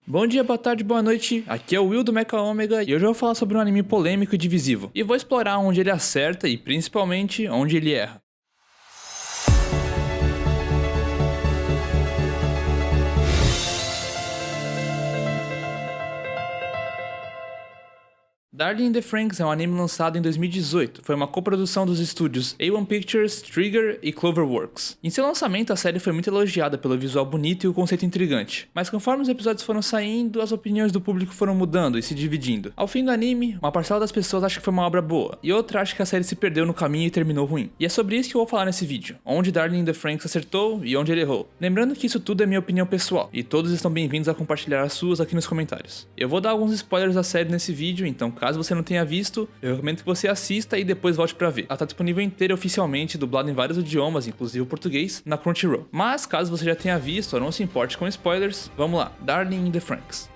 Bom dia, boa tarde, boa noite, aqui é o Will do Mecha Omega e hoje eu vou falar sobre um anime polêmico e divisivo. E vou explorar onde ele acerta e principalmente onde ele erra. Darling in the Franxx é um anime lançado em 2018. Foi uma coprodução dos estúdios A1 Pictures, Trigger e Cloverworks. Em seu lançamento, a série foi muito elogiada pelo visual bonito e o conceito intrigante. Mas conforme os episódios foram saindo, as opiniões do público foram mudando e se dividindo. Ao fim do anime, uma parcela das pessoas acha que foi uma obra boa, e outra acha que a série se perdeu no caminho e terminou ruim. E é sobre isso que eu vou falar nesse vídeo, onde Darling in the Franxx acertou e onde ele errou. Lembrando que isso tudo é minha opinião pessoal, e todos estão bem-vindos a compartilhar as suas aqui nos comentários. Eu vou dar alguns spoilers da série nesse vídeo, então caso você não tenha visto, eu recomendo que você assista e depois volte pra ver. Ela tá disponível inteira oficialmente, dublada em vários idiomas, inclusive o português, na Crunchyroll. Mas caso você já tenha visto ou não se importe com spoilers, vamos lá, Darling in the Franxx.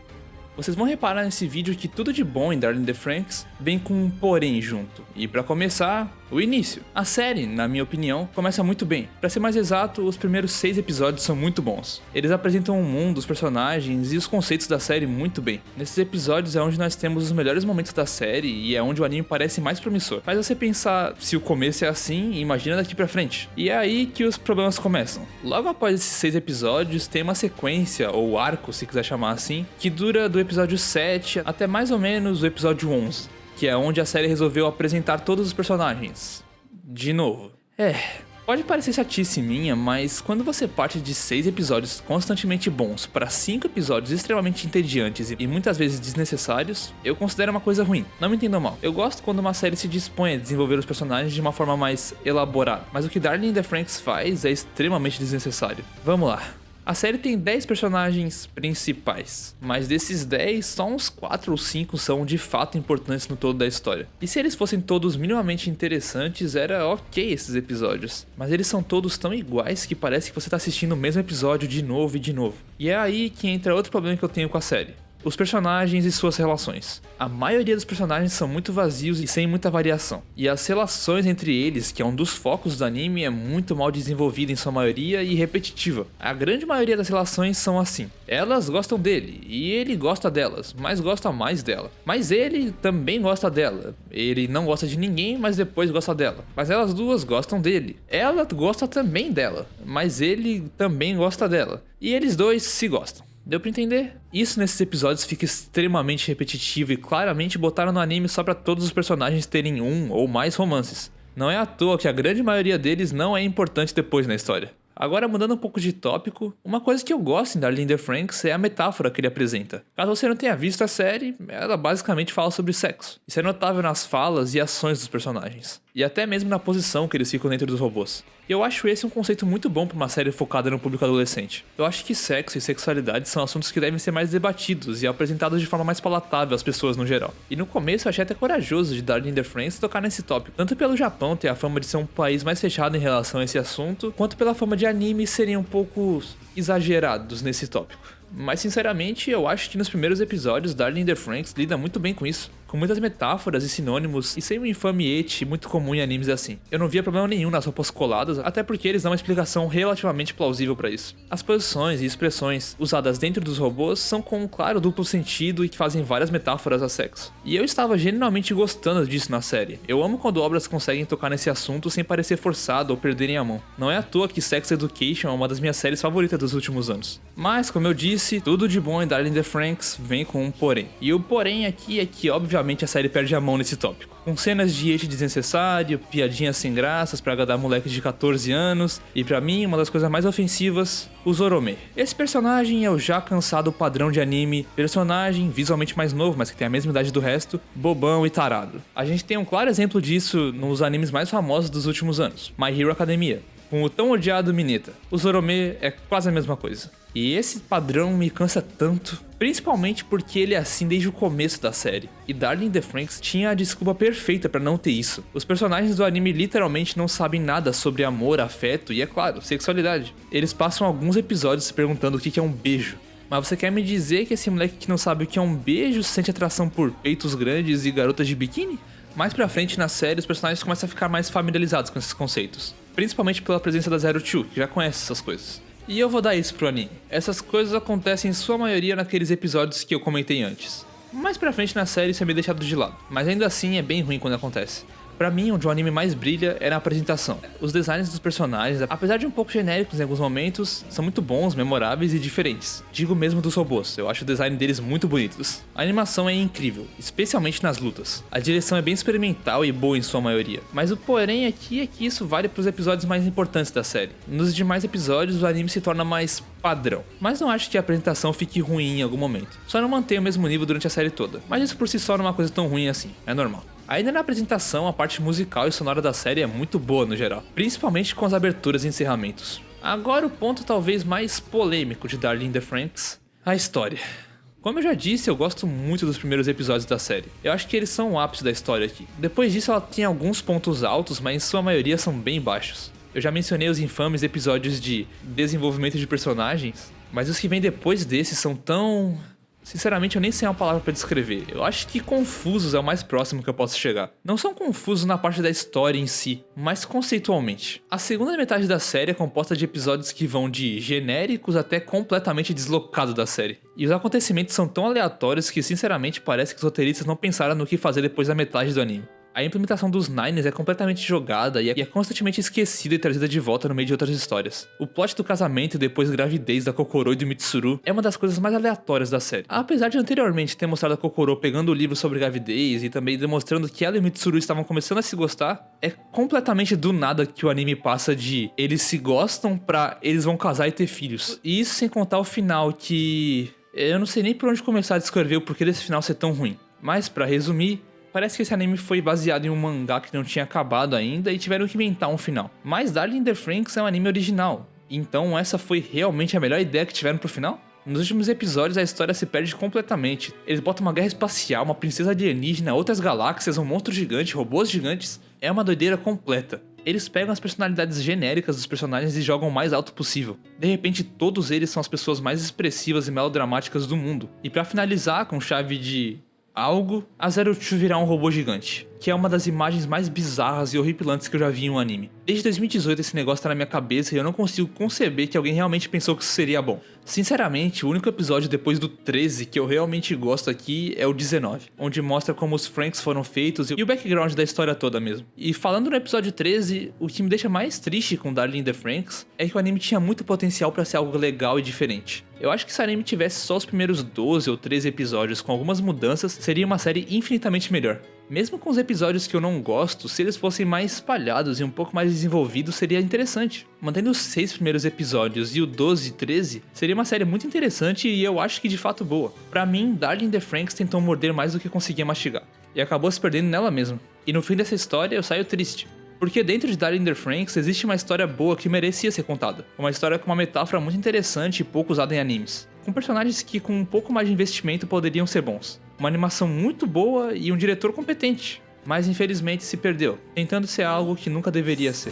Vocês vão reparar nesse vídeo que tudo de bom em Darling in the Franxx vem com um porém junto. E pra começar, o início. A série, na minha opinião, começa muito bem. Pra ser mais exato, os primeiros 6 episódios são muito bons. Eles apresentam o mundo, os personagens e os conceitos da série muito bem. Nesses episódios é onde nós temos os melhores momentos da série e é onde o anime parece mais promissor. Faz você pensar, se o começo é assim, imagina daqui pra frente. E é aí que os problemas começam. Logo após esses 6 episódios, tem uma sequência, ou arco, se quiser chamar assim, que dura do episódio 7 até mais ou menos o episódio 11, que é onde a série resolveu apresentar todos os personagens. De novo. Pode parecer chatice minha, mas quando você parte de 6 episódios constantemente bons para 5 episódios extremamente entediantes e muitas vezes desnecessários, eu considero uma coisa ruim. Não me entendam mal. Eu gosto quando uma série se dispõe a desenvolver os personagens de uma forma mais elaborada, mas o que Darling in the Franxx faz é extremamente desnecessário. Vamos lá. A série tem 10 personagens principais, mas desses 10, só uns 4 ou 5 são de fato importantes no todo da história. E se eles fossem todos minimamente interessantes, era ok esses episódios. Mas eles são todos tão iguais que parece que você tá assistindo o mesmo episódio de novo e de novo. E é aí que entra outro problema que eu tenho com a série. Os personagens e suas relações. A maioria dos personagens são muito vazios e sem muita variação. E as relações entre eles, que é um dos focos do anime, é muito mal desenvolvida em sua maioria e repetitiva. A grande maioria das relações são assim. Elas gostam dele, e ele gosta delas, mas gosta mais dela. Mas ele também gosta dela. Ele não gosta de ninguém, mas depois gosta dela. Mas elas duas gostam dele. Ela gosta também dela, mas ele também gosta dela. E eles dois se gostam. Deu pra entender? Isso nesses episódios fica extremamente repetitivo e claramente botaram no anime só pra todos os personagens terem um ou mais romances. Não é à toa que a grande maioria deles não é importante depois na história. Agora, mudando um pouco de tópico, uma coisa que eu gosto em Darling in the Franxx é a metáfora que ele apresenta. Caso você não tenha visto a série, ela basicamente fala sobre sexo. Isso é notável nas falas e ações dos personagens. E até mesmo na posição que eles ficam dentro dos robôs. E eu acho esse um conceito muito bom para uma série focada no público adolescente. Eu acho que sexo e sexualidade são assuntos que devem ser mais debatidos e apresentados de forma mais palatável às pessoas no geral. E no começo eu achei até corajoso de Darling in the Franxx tocar nesse tópico, tanto pelo Japão ter a fama de ser um país mais fechado em relação a esse assunto, quanto pela fama de animes serem um pouco exagerados nesse tópico. Mas sinceramente, eu acho que nos primeiros episódios Darling in the Franxx lida muito bem com isso, com muitas metáforas e sinônimos e sem um infame ete muito comum em animes assim. Eu não via problema nenhum nas roupas coladas, até porque eles dão uma explicação relativamente plausível pra isso. As posições e expressões usadas dentro dos robôs são com um claro duplo sentido e que fazem várias metáforas a sexo. E eu estava genuinamente gostando disso na série. Eu amo quando obras conseguem tocar nesse assunto sem parecer forçado ou perderem a mão. Não é à toa que Sex Education é uma das minhas séries favoritas dos últimos anos. Mas, como eu disse, tudo de bom em Darling in the Franxx vem com um porém. E o porém aqui é que, obviamente, a série perde a mão nesse tópico. Com cenas de ete desnecessário, piadinhas sem graças pra agradar moleques de 14 anos, e pra mim, uma das coisas mais ofensivas, o Zorome. Esse personagem é o já cansado padrão de anime, personagem visualmente mais novo, mas que tem a mesma idade do resto, bobão e tarado. A gente tem um claro exemplo disso nos animes mais famosos dos últimos anos, My Hero Academia, com o tão odiado Mineta. O Zorome é quase a mesma coisa. E esse padrão me cansa tanto, principalmente porque ele é assim desde o começo da série. E Darling in the Franxx tinha a desculpa perfeita pra não ter isso. Os personagens do anime literalmente não sabem nada sobre amor, afeto e, é claro, sexualidade. Eles passam alguns episódios se perguntando o que é um beijo. Mas você quer me dizer que esse moleque que não sabe o que é um beijo sente atração por peitos grandes e garotas de biquíni? Mais pra frente na série, os personagens começam a ficar mais familiarizados com esses conceitos. Principalmente pela presença da Zero Two, que já conhece essas coisas. E eu vou dar isso pro anime. Essas coisas acontecem em sua maioria naqueles episódios que eu comentei antes. Mais pra frente na série isso é meio deixado de lado, mas ainda assim é bem ruim quando acontece. Pra mim, onde o anime mais brilha é na apresentação. Os designs dos personagens, apesar de um pouco genéricos em alguns momentos, são muito bons, memoráveis e diferentes. Digo mesmo dos robôs, eu acho o design deles muito bonitos. A animação é incrível, especialmente nas lutas. A direção é bem experimental e boa em sua maioria. Mas o porém aqui é que isso vale pros episódios mais importantes da série. Nos demais episódios, o anime se torna mais padrão. Mas não acho que a apresentação fique ruim em algum momento. Só não mantém o mesmo nível durante a série toda. Mas isso por si só não é uma coisa tão ruim assim, é normal. Ainda na apresentação, a parte musical e sonora da série é muito boa no geral, principalmente com as aberturas e encerramentos. Agora o ponto talvez mais polêmico de Darling in the Franxx, a história. Como eu já disse, eu gosto muito dos primeiros episódios da série. Eu acho que eles são o ápice da história aqui. Depois disso ela tem alguns pontos altos, mas em sua maioria são bem baixos. Eu já mencionei os infames episódios de desenvolvimento de personagens, mas os que vêm depois desses são tão... Sinceramente, eu nem sei uma palavra pra descrever. Eu acho que confusos é o mais próximo que eu posso chegar. Não são confusos na parte da história em si, mas conceitualmente. A segunda metade da série é composta de episódios que vão de genéricos até completamente deslocados da série. E os acontecimentos são tão aleatórios que, sinceramente, parece que os roteiristas não pensaram no que fazer depois da metade do anime. A implementação dos Nines é completamente jogada e é constantemente esquecida e trazida de volta no meio de outras histórias. O plot do casamento e depois gravidez da Kokoro e do Mitsuru é uma das coisas mais aleatórias da série. Apesar de anteriormente ter mostrado a Kokoro pegando o livro sobre gravidez e também demonstrando que ela e o Mitsuru estavam começando a se gostar, é completamente do nada que o anime passa de eles se gostam pra eles vão casar e ter filhos. E isso sem contar o final que... eu não sei nem por onde começar a descrever o porquê desse final ser tão ruim. Mas pra resumir... parece que esse anime foi baseado em um mangá que não tinha acabado ainda e tiveram que inventar um final. Mas Darling in the Franxx é um anime original, então essa foi realmente a melhor ideia que tiveram pro final? Nos últimos episódios a história se perde completamente. Eles botam uma guerra espacial, uma princesa alienígena, outras galáxias, um monstro gigante, robôs gigantes. É uma doideira completa. Eles pegam as personalidades genéricas dos personagens e jogam o mais alto possível. De repente todos eles são as pessoas mais expressivas e melodramáticas do mundo. E pra finalizar com chave de... algo, a Zero Two virar um robô gigante, que é uma das imagens mais bizarras e horripilantes que eu já vi em um anime. Desde 2018 esse negócio tá na minha cabeça e eu não consigo conceber que alguém realmente pensou que isso seria bom. Sinceramente, o único episódio depois do 13 que eu realmente gosto aqui é o 19, onde mostra como os Franxx foram feitos e o background da história toda mesmo. E falando no episódio 13, o que me deixa mais triste com Darling in the Franxx é que o anime tinha muito potencial pra ser algo legal e diferente. Eu acho que se o anime tivesse só os primeiros 12 ou 13 episódios com algumas mudanças, seria uma série infinitamente melhor. Mesmo com os episódios que eu não gosto, se eles fossem mais espalhados e um pouco mais desenvolvidos, seria interessante. Mantendo os 6 primeiros episódios e o 12 e 13, seria uma série muito interessante e eu acho que de fato boa. Pra mim, Darling in the Franxx tentou morder mais do que conseguia mastigar, e acabou se perdendo nela mesma. E no fim dessa história eu saio triste. Porque dentro de Darling in the Franxx existe uma história boa que merecia ser contada. Uma história com uma metáfora muito interessante e pouco usada em animes. Com personagens que com um pouco mais de investimento poderiam ser bons. Uma animação muito boa e um diretor competente. Mas infelizmente se perdeu, tentando ser algo que nunca deveria ser.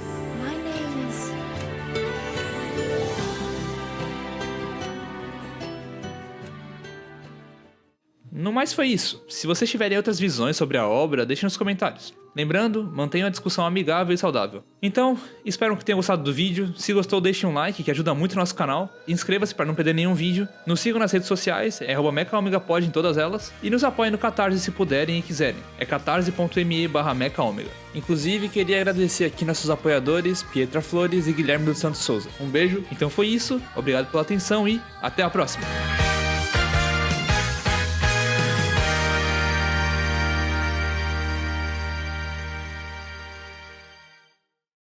No mais foi isso. Se vocês tiverem outras visões sobre a obra, deixem nos comentários. Lembrando, mantenham a discussão amigável e saudável. Então, espero que tenham gostado do vídeo. Se gostou, deixe um like, que ajuda muito o nosso canal. Inscreva-se para não perder nenhum vídeo. Nos sigam nas redes sociais, é @mechaomegapod em todas elas. E nos apoiem no Catarse se puderem e quiserem. É catarse.me/mechaomega. Inclusive, queria agradecer aqui nossos apoiadores, Pietra Flores e Guilherme dos Santos Souza. Um beijo. Então foi isso, obrigado pela atenção e até a próxima.